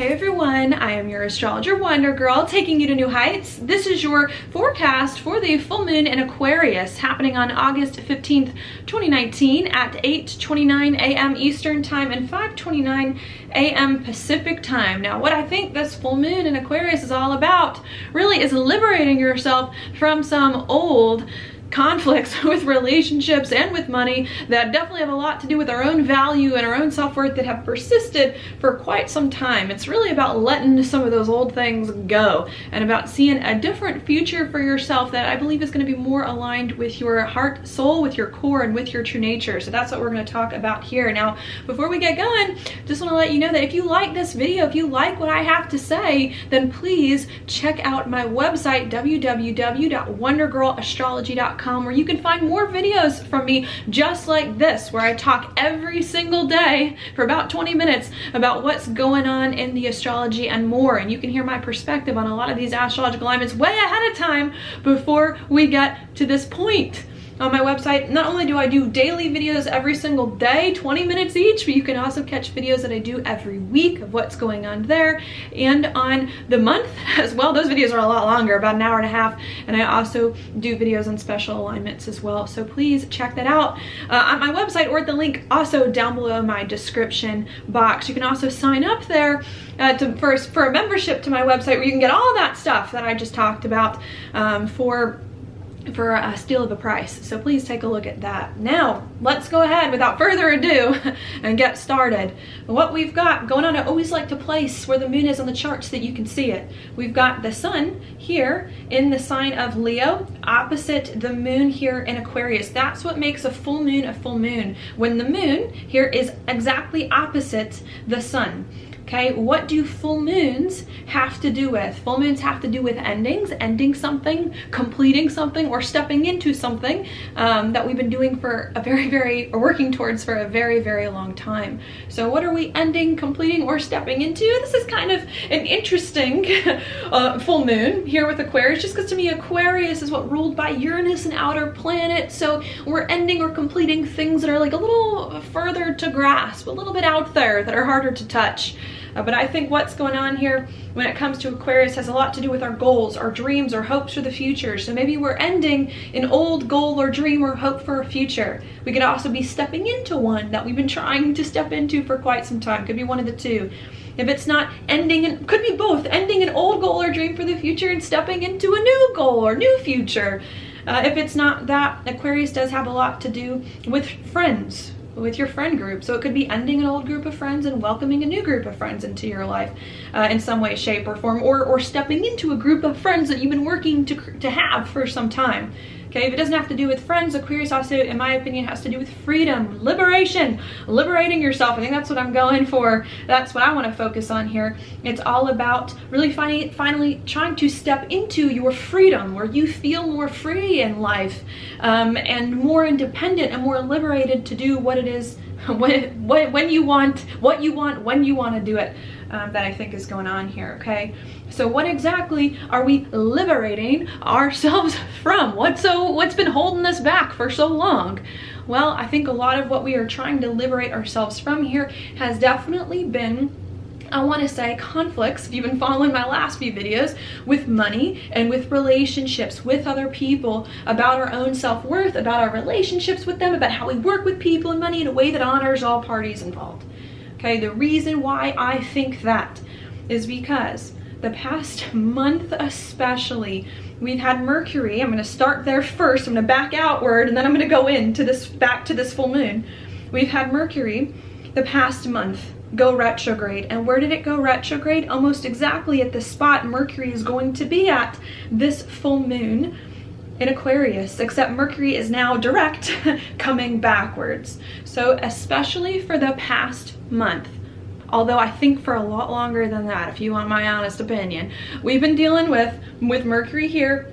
Hey everyone, I am your astrologer Wonder Girl, taking you to new heights. This is your forecast for the full moon in Aquarius happening on August 15th, 2019 at 8:29 a.m. Eastern Time and 5:29 a.m. Pacific Time. Now, what I think this full moon in Aquarius is all about really is liberating yourself from some old conflicts with relationships and with money that definitely have a lot to do with our own value and our own self-worth that have persisted for quite some time. It's really about letting some of those old things go and about seeing a different future for yourself that I believe is going to be more aligned with your heart, soul, with your core, and with your true nature. So that's what we're going to talk about here. Now, before we get going, just want to let you know that if you like this video, if you like what I have to say, then please check out my website, www.wondergirlastrology.com, where you can find more videos from me just like this, where I talk every single day for about 20 minutes about what's going on in the astrology and more. And you can hear my perspective on a lot of these astrological alignments way ahead of time before we get to this point. On my website, not only do I do daily videos every single day, 20 minutes each, but you can also catch videos that I do every week of what's going on there. And on the month as well, those videos are a lot longer, about an hour and a half. And I also do videos on special alignments as well. So please check that out on my website or at the link also down below my description box. You can also sign up there for a membership to my website where you can get all that stuff that I just talked about for a steal of a price. So please take a look at that. Now, let's go ahead without further ado and get started. What we've got going on, I always like to place where the moon is on the chart so that you can see it. We've got the sun here in the sign of Leo, opposite the moon here in Aquarius. That's what makes a full moon, when the moon here is exactly opposite the sun. Okay, what do full moons have to do with? Full moons have to do with endings, ending something, completing something, or stepping into something that we've been doing for or working towards for a very, very long time. So what are we ending, completing, or stepping into? This is kind of an interesting full moon here with Aquarius, just because to me Aquarius is what ruled by Uranus and outer planets. So we're ending or completing things that are like a little further to grasp, a little bit out there, that are harder to touch. But I think what's going on here when it comes to Aquarius has a lot to do with our goals, our dreams, our hopes for the future. So maybe we're ending an old goal or dream or hope for a future. We could also be stepping into one that we've been trying to step into for quite some time. Could be one of the two. If it's not ending, could be both, ending an old goal or dream for the future and stepping into a new goal or new future. If it's not that, Aquarius does have a lot to do with friends, with your friend group. So it could be ending an old group of friends and welcoming a new group of friends into your life in some way, shape, or form, or stepping into a group of friends that you've been working to have for some time. Okay, if it doesn't have to do with friends, Aquarius also, in my opinion, has to do with freedom, liberation, liberating yourself. I think that's what I'm going for. That's what I want to focus on here. It's all about really finally trying to step into your freedom, where you feel more free in life and more independent and more liberated to do what it is, when you want, what you want, when you want to do it. That I think is going on here. Okay, so what exactly are we liberating ourselves from? What's been holding us back for so long? Well, I think a lot of what we are trying to liberate ourselves from here has definitely been, I want to say, conflicts, if you've been following my last few videos, with money and with relationships with other people, about our own self-worth, about our relationships with them, about how we work with people and money in a way that honors all parties involved. Okay, the reason why I think that is because the past month especially, we've had Mercury. I'm going to start there first. I'm going to back outward and then I'm going to go into this, back to this full moon. We've had Mercury the past month go retrograde. And where did it go retrograde? Almost exactly at the spot Mercury is going to be at this full moon in Aquarius, except Mercury is now direct, coming backwards. So especially for the past month, although I think for a lot longer than that, if you want my honest opinion, we've been dealing with Mercury here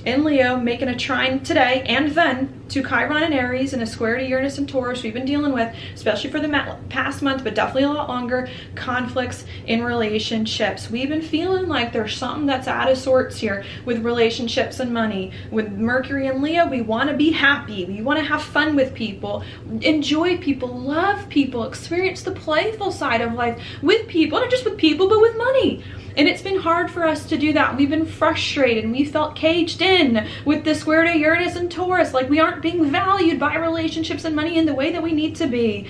in Leo making a trine today and then to Chiron and Aries and a square to Uranus and Taurus, we've been dealing with, especially for the past month, but definitely a lot longer, conflicts in relationships. We've been feeling like there's something that's out of sorts here with relationships and money. With Mercury and Leo, we want to be happy. We want to have fun with people, enjoy people, love people, experience the playful side of life with people, not just with people, but with money. And it's been hard for us to do that. We've been frustrated and we felt caged in with the square to Uranus and Taurus, like we aren't being valued by relationships and money in the way that we need to be.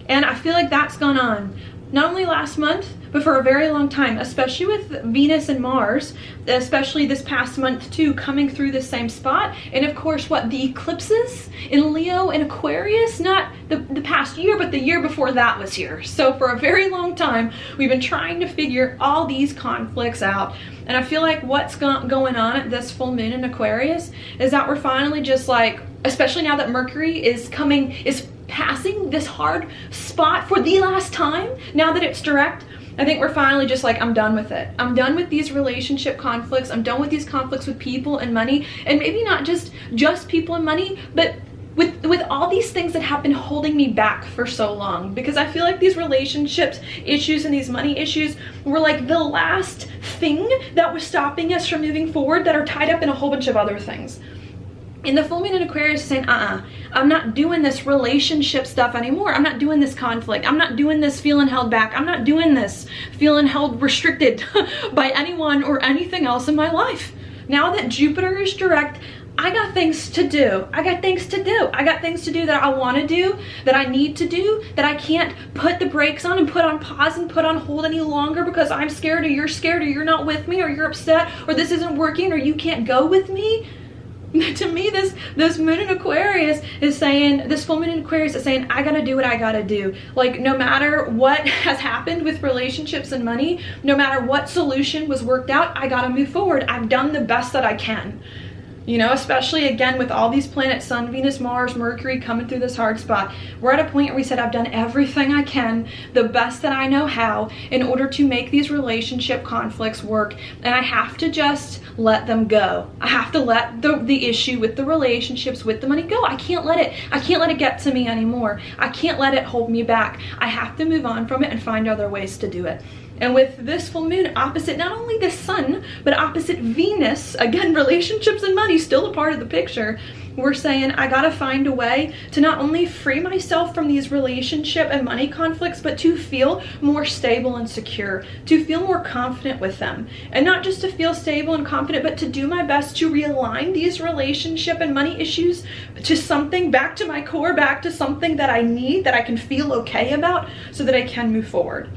And I feel like that's gone on not only last month, but for a very long time, especially with Venus and Mars, especially this past month too, coming through the same spot. And of course, the eclipses in Leo and Aquarius, not the past year, but the year before that was here. So for a very long time, we've been trying to figure all these conflicts out. And I feel like what's going on at this full moon in Aquarius is that we're finally just like, especially now that Mercury is passing this hard spot for the last time, now that it's direct, I think we're finally just like, I'm done with it. I'm done with these relationship conflicts. I'm done with these conflicts with people and money, and maybe not just people and money, but with all these things that have been holding me back for so long. Because I feel like these relationships issues and these money issues were like the last thing that was stopping us from moving forward, that are tied up in a whole bunch of other things. And the full moon in Aquarius is saying, I'm not doing this relationship stuff anymore. I'm not doing this conflict. I'm not doing this feeling held back. I'm not doing this feeling held restricted by anyone or anything else in my life. Now that Jupiter is direct, I got things to do. I got things to do. I got things to do that I want to do, that I need to do, that I can't put the brakes on and put on pause and put on hold any longer because I'm scared, or you're not with me, or you're upset, or this isn't working, or you can't go with me. To me, this moon in Aquarius is saying, this full moon in Aquarius is saying, I gotta do what I gotta do. Like, no matter what has happened with relationships and money, no matter what solution was worked out, I gotta move forward. I've done the best that I can. You know, especially again with all these planets, Sun, Venus, Mars, Mercury coming through this hard spot. We're at a point where we said, I've done everything I can, the best that I know how, in order to make these relationship conflicts work. And I have to just let them go. I have to let the issue with the relationships, with the money go. I can't let it get to me anymore. I can't let it hold me back. I have to move on from it and find other ways to do it. And with this full moon opposite not only the sun, but opposite Venus, again, relationships and money still a part of the picture, we're saying I gotta find a way to not only free myself from these relationship and money conflicts, but to feel more stable and secure, to feel more confident with them. And not just to feel stable and confident, but to do my best to realign these relationship and money issues to something, back to my core, back to something that I need, that I can feel okay about, so that I can move forward.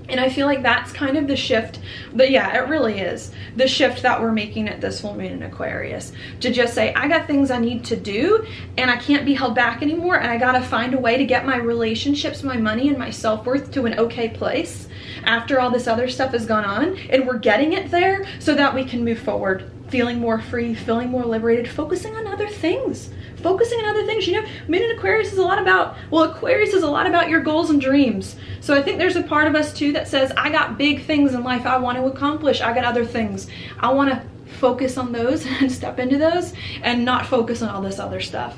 And I feel like that's kind of the shift, but yeah, it really is the shift that we're making at this full moon in Aquarius, to just say, I got things I need to do and I can't be held back anymore, and I gotta find a way to get my relationships, my money, and my self-worth to an okay place after all this other stuff has gone on, and we're getting it there so that we can move forward, feeling more free, feeling more liberated, focusing on other things. You know, moon in Aquarius is a lot about, Aquarius is a lot about your goals and dreams. So I think there's a part of us too that says, I got big things in life I want to accomplish. I got other things. I want to focus on those and step into those and not focus on all this other stuff.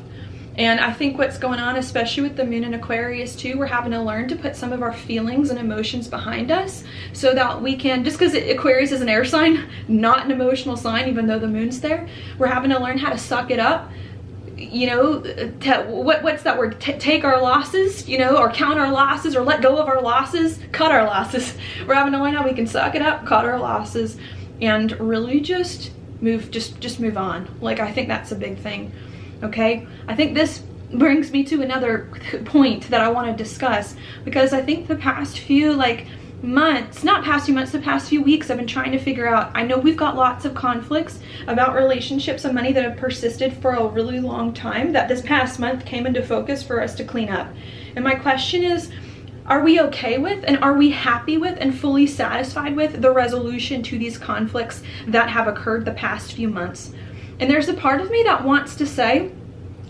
And I think what's going on, especially with the moon in Aquarius too, we're having to learn to put some of our feelings and emotions behind us, so that we can, just because Aquarius is an air sign, not an emotional sign, even though the moon's there, we're having to learn how to suck it up. You know, what's that word? Take our losses, you know, or count our losses, or let go of our losses, cut our losses. We're having to learn how we can suck it up, cut our losses, and really just move on. Like, I think that's a big thing. Okay, I think this brings me to another point that I want to discuss, because I think the past few months, not past few months, the past few weeks, I've been trying to figure out, I know we've got lots of conflicts about relationships and money that have persisted for a really long time, that this past month came into focus for us to clean up. And my question is, are we okay with, and are we happy with, and fully satisfied with the resolution to these conflicts that have occurred the past few months? And there's a part of me that wants to say,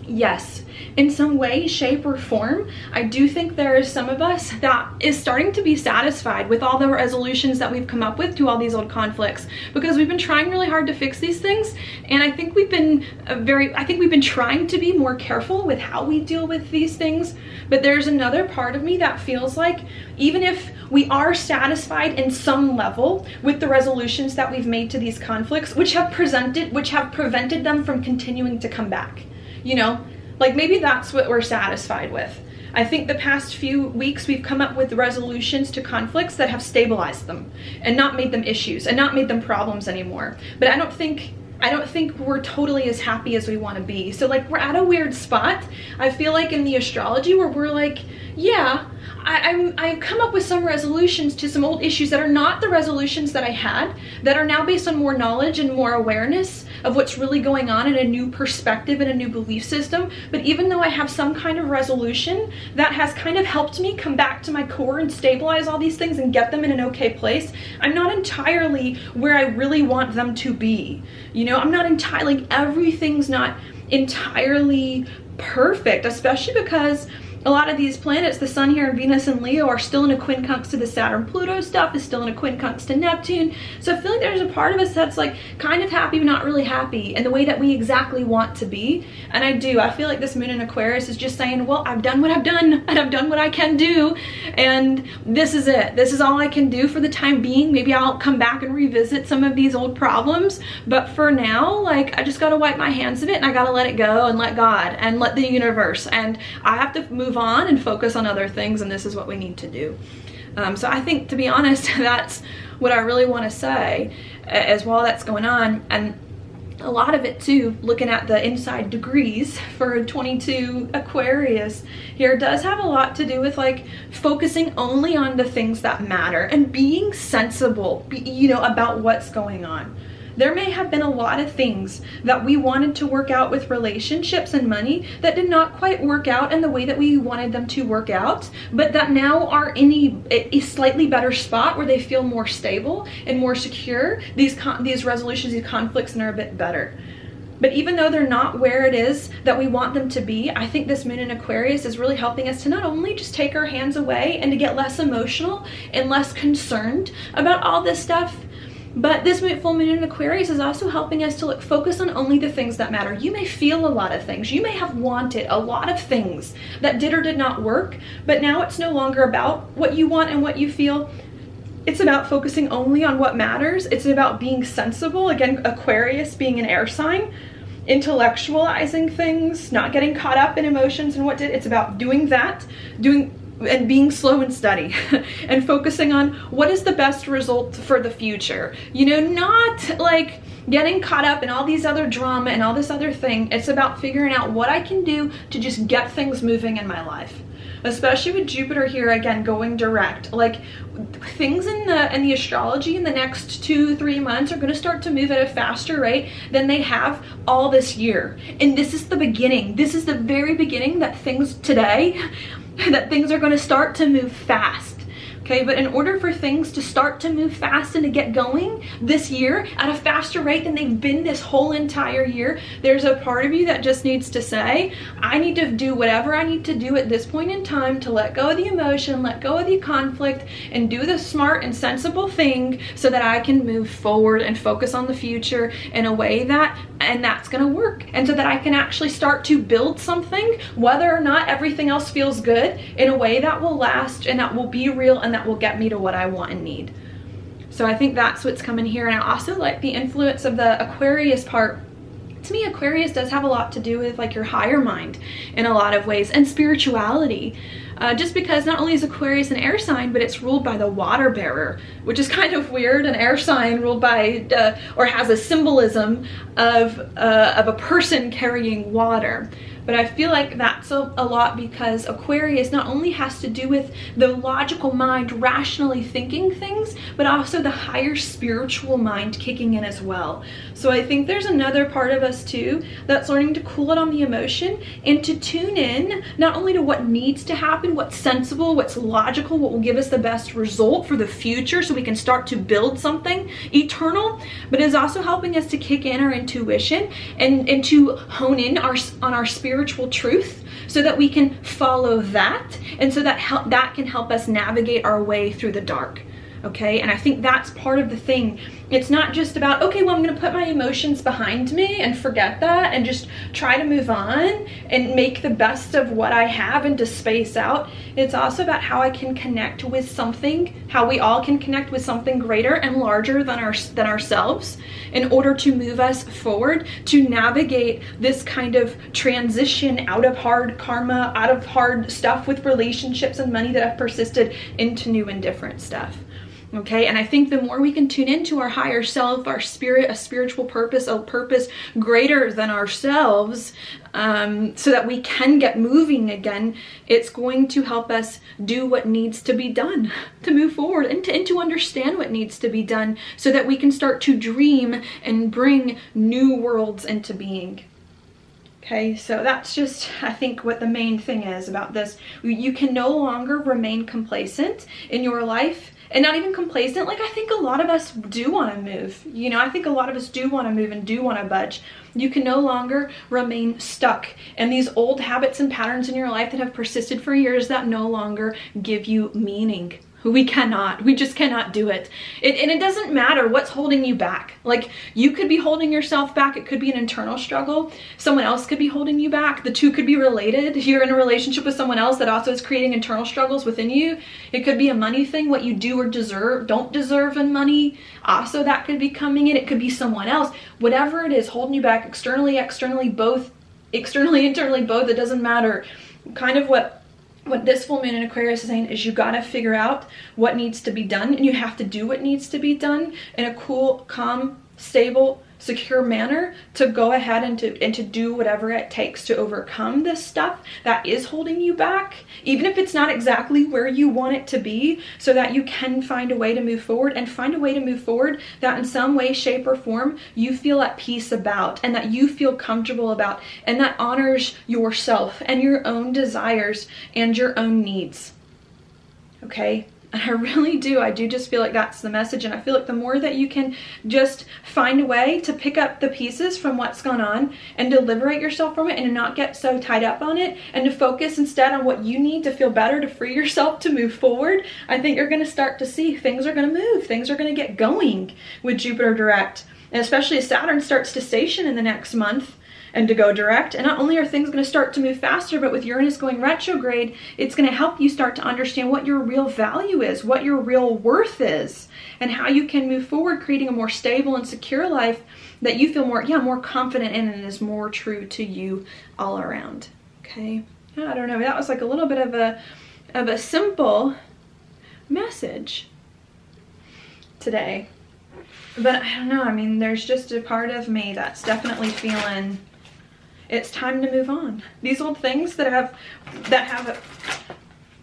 yes, in some way, shape, or form. I do think there is some of us that is starting to be satisfied with all the resolutions that we've come up with to all these old conflicts, because we've been trying really hard to fix these things. And I think we've been trying to be more careful with how we deal with these things. But there's another part of me that feels like even if we are satisfied in some level with the resolutions that we've made to these conflicts, which have prevented them from continuing to come back, you know, like maybe that's what we're satisfied with. I think the past few weeks we've come up with resolutions to conflicts that have stabilized them and not made them issues and not made them problems anymore. But I don't think we're totally as happy as we want to be. So like we're at a weird spot, I feel like, in the astrology, where we're like, yeah, I've come up with some resolutions to some old issues that are not the resolutions that I had, that are now based on more knowledge and more awareness of what's really going on in a new perspective and a new belief system. But even though I have some kind of resolution that has kind of helped me come back to my core and stabilize all these things and get them in an okay place, I'm not entirely where I really want them to be. You know, I'm not entirely, everything's not entirely perfect, especially because a lot of these planets, the sun here in Venus and Leo, are still in a quincunx to the Saturn-Pluto stuff, is still in a quincunx to Neptune. So I feel like there's a part of us that's like kind of happy, but not really happy in the way that we exactly want to be. And I feel like this moon in Aquarius is just saying, well, I've done what I've done, and I've done what I can do, and this is it. This is all I can do for the time being. Maybe I'll come back and revisit some of these old problems, but for now, like, I just gotta wipe my hands of it, and I gotta let it go and let God and let the universe, and I have to move on and focus on other things, and this is what we need to do. So I think, to be honest, that's what I really want to say as well that's going on. And a lot of it too, looking at the inside degrees for 22 Aquarius here, does have a lot to do with like focusing only on the things that matter and being sensible, you know, about what's going on. There may have been a lot of things that we wanted to work out with relationships and money that did not quite work out in the way that we wanted them to work out, but that now are in a slightly better spot where they feel more stable and more secure. These resolutions, these conflicts, and are a bit better. But even though they're not where it is that we want them to be, I think this moon in Aquarius is really helping us to not only just take our hands away and to get less emotional and less concerned about all this stuff, but this full moon in Aquarius is also helping us to focus on only the things that matter. You may feel a lot of things. You may have wanted a lot of things that did or did not work, but now it's no longer about what you want and what you feel. It's about focusing only on what matters. It's about being sensible. Again, Aquarius being an air sign, intellectualizing things, not getting caught up in emotions and it's about doing that, and being slow and steady and focusing on what is the best result for the future. You know, not like getting caught up in all these other drama and all this other thing. It's about figuring out what I can do to just get things moving in my life. Especially with Jupiter here, again, going direct. Like, things in the astrology in the next 2-3 months are going to start to move at a faster rate than they have all this year. And this is the beginning. This is the very beginning that things are going to start to move fast. Okay, but in order for things to start to move fast and to get going this year at a faster rate than they've been this whole entire year, there's a part of you that just needs to say, I need to do whatever I need to do at this point in time to let go of the emotion, let go of the conflict, and do the smart and sensible thing so that I can move forward and focus on the future in a way that's gonna work. And so that I can actually start to build something, whether or not everything else feels good, in a way that will last and that will be real and that will get me to what I want and need. So I think that's what's coming here. And I also like the influence of the Aquarius part. To me, Aquarius does have a lot to do with like your higher mind in a lot of ways, and spirituality. Just because not only is Aquarius an air sign, but it's ruled by the water bearer, which is kind of weird. An air sign ruled by or has a symbolism of a person carrying water. But I feel like that's a lot because Aquarius not only has to do with the logical mind rationally thinking things, but also the higher spiritual mind kicking in as well. So I think there's another part of us too that's learning to cool it on the emotion and to tune in not only to what needs to happen, what's sensible, what's logical, what will give us the best result for the future so we can start to build something eternal, but is also helping us to kick in our intuition and to hone in on our spiritual truth so that we can follow that, and so that that can help us navigate our way through the dark. Okay, and I think that's part of the thing. It's not just about, okay, well, I'm going to put my emotions behind me and forget that and just try to move on and make the best of what I have and to space out. It's also about how I can connect with something, how we all can connect with something greater and larger than ourselves in order to move us forward, to navigate this kind of transition out of hard karma, out of hard stuff with relationships and money that have persisted, into new and different stuff. Okay, and I think the more we can tune into our higher self, our spirit, a spiritual purpose, a purpose greater than ourselves, so that we can get moving again, it's going to help us do what needs to be done to move forward, and to understand what needs to be done so that we can start to dream and bring new worlds into being. Okay, so that's just, I think, what the main thing is about this. You can no longer remain complacent in your life. And not even complacent, like I think a lot of us do want to move. You know, I think a lot of us do want to move and do want to budge. You can no longer remain stuck in these old habits and patterns in your life that have persisted for years that no longer give you meaning. We just cannot do it. And it doesn't matter what's holding you back. Like, you could be holding yourself back. It could be an internal struggle. Someone else could be holding you back. The two could be related. You're in a relationship with someone else that also is creating internal struggles within you. It could be a money thing, what you do or don't deserve in money. Also, that could be coming in. It could be someone else. Whatever it is holding you back, externally, both, externally, internally, both, it doesn't matter. Kind of what this full moon in Aquarius is saying is you got to figure out what needs to be done, and you have to do what needs to be done in a cool, calm, stable, secure manner to go ahead and to do whatever it takes to overcome this stuff that is holding you back, even if it's not exactly where you want it to be, so that you can find a way to move forward, and find a way to move forward that in some way, shape, or form you feel at peace about, and that you feel comfortable about, and that honors yourself and your own desires and your own needs. Okay? I really do. I do just feel like that's the message. And I feel like the more that you can just find a way to pick up the pieces from what's gone on and to liberate yourself from it and to not get so tied up on it, and to focus instead on what you need to feel better, to free yourself to move forward, I think you're going to start to see things are going to move. Things are going to get going with Jupiter direct. And especially as Saturn starts to station in the next month and to go direct. And not only are things going to start to move faster, but with Uranus going retrograde, it's going to help you start to understand what your real value is, what your real worth is, and how you can move forward, creating a more stable and secure life that you feel more confident in, and is more true to you all around. Okay, I don't know, that was like a little bit of a simple message today. But I don't know, I mean, there's just a part of me that's definitely feeling it's time to move on. These old things that have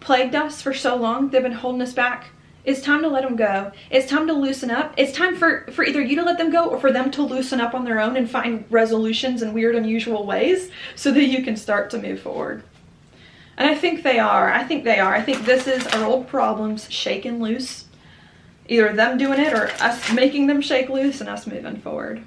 plagued us for so long, they've been holding us back. It's time to let them go. It's time to loosen up. It's time for either you to let them go, or for them to loosen up on their own and find resolutions in weird, unusual ways, so that you can start to move forward. And I think they are. I think this is our old problems shaken loose. Either them doing it or us making them shake loose and us moving forward.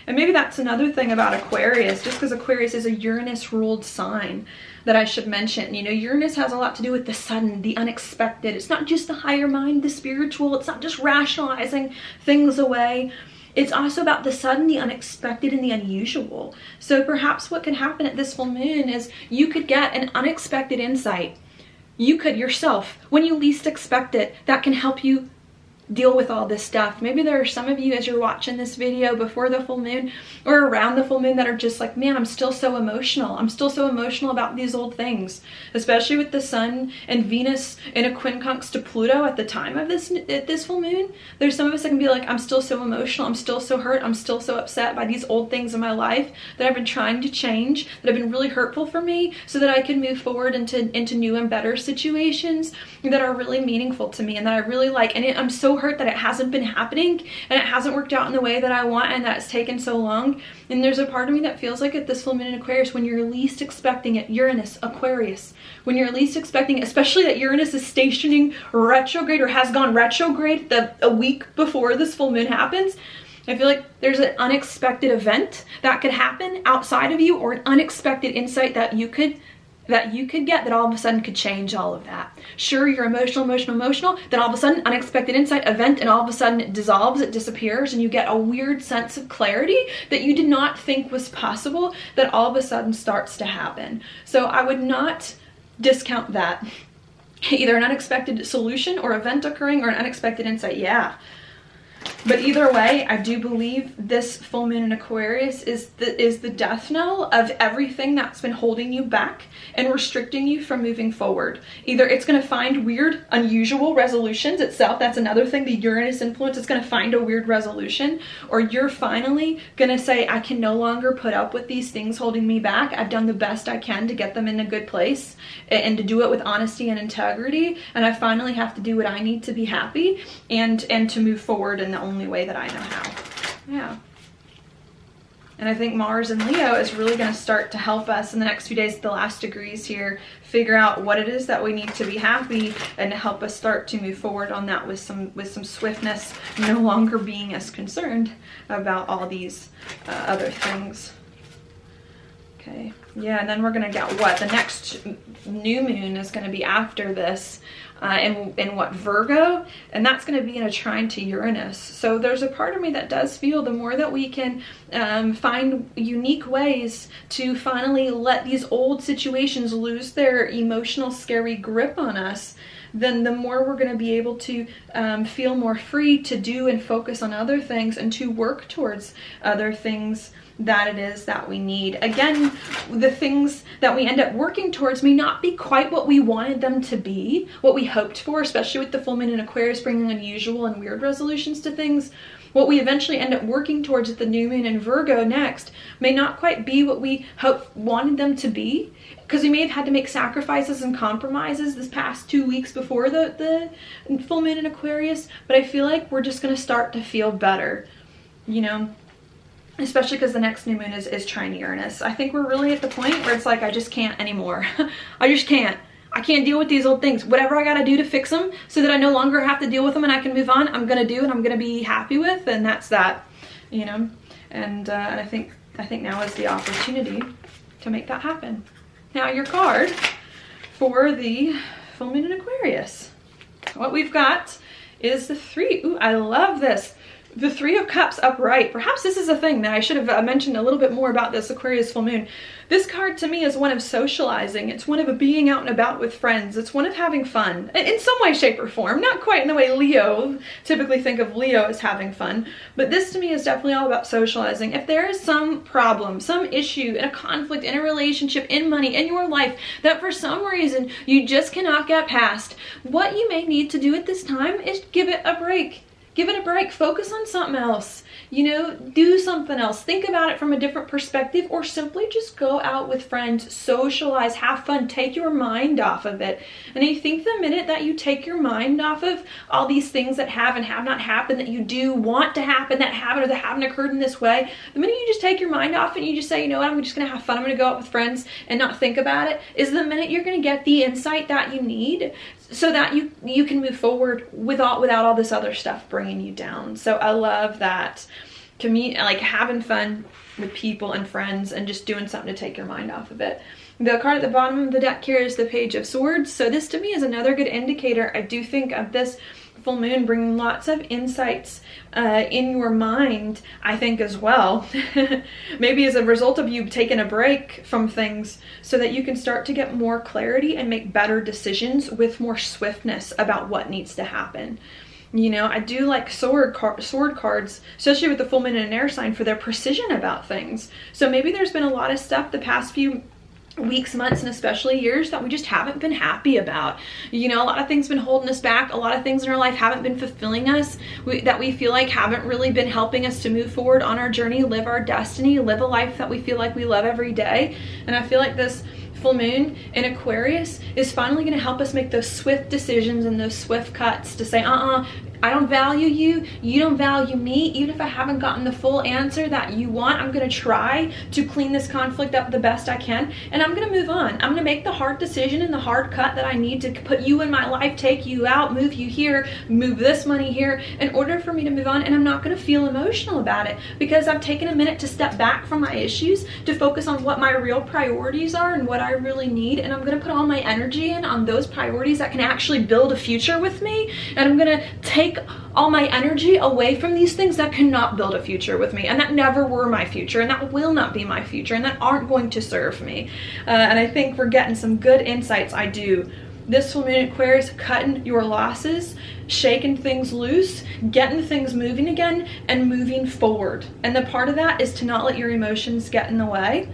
And maybe that's another thing about Aquarius, just because Aquarius is a Uranus-ruled sign, that I should mention. You know, Uranus has a lot to do with the sudden, the unexpected. It's not just the higher mind, the spiritual. It's not just rationalizing things away. It's also about the sudden, the unexpected, and the unusual. So perhaps what could happen at this full moon is you could get an unexpected insight. You could yourself, when you least expect it, that can help you deal with all this stuff. Maybe there are some of you, as you're watching this video before the full moon or around the full moon, that are just like, man, I'm still so emotional. I'm still so emotional about these old things, especially with the sun and Venus in a quincunx to Pluto at the time of this full moon. There's some of us that can be like, I'm still so emotional. I'm still so hurt. I'm still so upset by these old things in my life that I've been trying to change, that have been really hurtful for me, so that I can move forward into new and better situations that are really meaningful to me and that I really like. And I'm so hurt that it hasn't been happening and it hasn't worked out in the way that I want, and that it's taken so long. And there's a part of me that feels like at this full moon in Aquarius, when you're least expecting it, Uranus, Aquarius, when you're least expecting it, especially that Uranus is stationing retrograde or has gone retrograde a week before this full moon happens, I feel like there's an unexpected event that could happen outside of you, or an unexpected insight that you could that you could get that all of a sudden could change all of that. Sure, you're emotional, then all of a sudden, unexpected insight, event, and all of a sudden it dissolves, it disappears, and you get a weird sense of clarity that you did not think was possible that all of a sudden starts to happen. So I would not discount that. Either an unexpected solution or event occurring or an unexpected insight, yeah. But either way, I do believe this full moon in Aquarius is the death knell of everything that's been holding you back and restricting you from moving forward. Either it's going to find weird, unusual resolutions itself. That's another thing. The Uranus influence is going to find a weird resolution. Or you're finally going to say, I can no longer put up with these things holding me back. I've done the best I can to get them in a good place and to do it with honesty and integrity. And I finally have to do what I need to be happy and to move forward in the only way that I know how. Yeah. And I think Mars in Leo is really going to start to help us in the next few days, the last degrees here, figure out what it is that we need to be happy and to help us start to move forward on that with some swiftness, no longer being as concerned about all these other things. Okay. Yeah, and then we're going to get what? The next new moon is going to be after this in what, Virgo? And that's going to be in a trine to Uranus. So there's a part of me that does feel the more that we can find unique ways to finally let these old situations lose their emotional, scary grip on us, then the more we're going to be able to feel more free to do and focus on other things and to work towards other things that it is that we need. Again, the things that we end up working towards may not be quite what we wanted them to be, what we hoped for, especially with the full moon in Aquarius bringing unusual and weird resolutions to things. What we eventually end up working towards at the new moon in Virgo next may not quite be what we wanted them to be, because we may have had to make sacrifices and compromises this past 2 weeks before the full moon in Aquarius, but I feel like we're just going to start to feel better, you know, especially because the next new moon is trine Uranus. I think we're really at the point where it's like, I just can't anymore. I just can't. I can't deal with these old things. Whatever I got to do to fix them so that I no longer have to deal with them and I can move on, I'm going to do and I'm going to be happy with, and that's that, you know. And I think now is the opportunity to make that happen. Now your card for the full moon in Aquarius. What we've got is the three. Ooh, I love this. The Three of Cups upright. Perhaps this is a thing that I should have mentioned a little bit more about this Aquarius full moon. This card to me is one of socializing. It's one of being out and about with friends. It's one of having fun in some way, shape, or form. Not quite in the way Leo typically think of Leo as having fun, but this to me is definitely all about socializing. If there is some problem, some issue, in a conflict, in a relationship, in money, in your life, that for some reason you just cannot get past, what you may need to do at this time is give it a break. Give it a break, focus on something else, you know, do something else, think about it from a different perspective, or simply just go out with friends, socialize, have fun, take your mind off of it. And I think the minute that you take your mind off of all these things that have and have not happened, that you do want to happen, that haven't or that haven't occurred in this way, the minute you just take your mind off it and you just say, you know what, I'm just gonna have fun, I'm gonna go out with friends and not think about it, is the minute you're gonna get the insight that you need so that you can move forward without all this other stuff bringing you down. So I love that. To me, like having fun with people and friends and just doing something to take your mind off of it. The card at the bottom of the deck here is the Page of Swords. So this to me is another good indicator. I do think of this full moon bringing lots of insights in your mind, I think, as well. Maybe as a result of you taking a break from things so that you can start to get more clarity and make better decisions with more swiftness about what needs to happen. You know, I do like sword cards, especially with the full moon in an air sign, for their precision about things. So maybe there's been a lot of stuff the past few weeks, months, and especially years that we just haven't been happy about. You know, a lot of things been holding us back. A lot of things in our life haven't been fulfilling us, that we feel like haven't really been helping us to move forward on our journey, live our destiny, live a life that we feel like we love every day. And I feel like this full moon in Aquarius is finally going to help us make those swift decisions and those swift cuts to say, I don't value you, you don't value me. Even if I haven't gotten the full answer that you want, I'm gonna try to clean this conflict up the best I can, and I'm gonna move on. I'm gonna make the hard decision and the hard cut that I need to put you in my life, take you out, move you here, move this money here in order for me to move on. And I'm not gonna feel emotional about it because I've taken a minute to step back from my issues, to focus on what my real priorities are and what I really need. And I'm gonna put all my energy in on those priorities that can actually build a future with me. And I'm gonna take all my energy away from these things that cannot build a future with me, and that never were my future, and that will not be my future, and that aren't going to serve me. And I think we're getting some good insights. I do. This full moon in Aquarius, cutting your losses, shaking things loose, getting things moving again, and moving forward. And the part of that is to not let your emotions get in the way,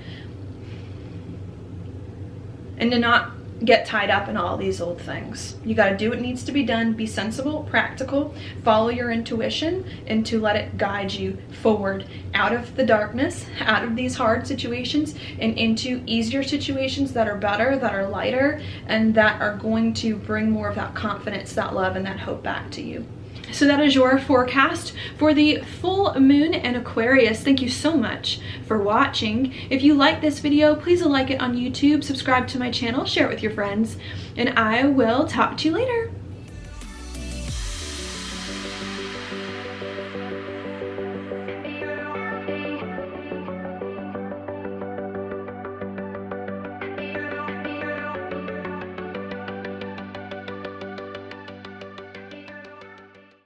and to not get tied up in all these old things. You got to do what needs to be done, be sensible, practical, follow your intuition, and to let it guide you forward out of the darkness, out of these hard situations, and into easier situations that are better, that are lighter, and that are going to bring more of that confidence, that love, and that hope back to you. So that is your forecast for the full moon in Aquarius. Thank you so much for watching. If you like this video, please like it on YouTube, subscribe to my channel, share it with your friends, and I will talk to you later.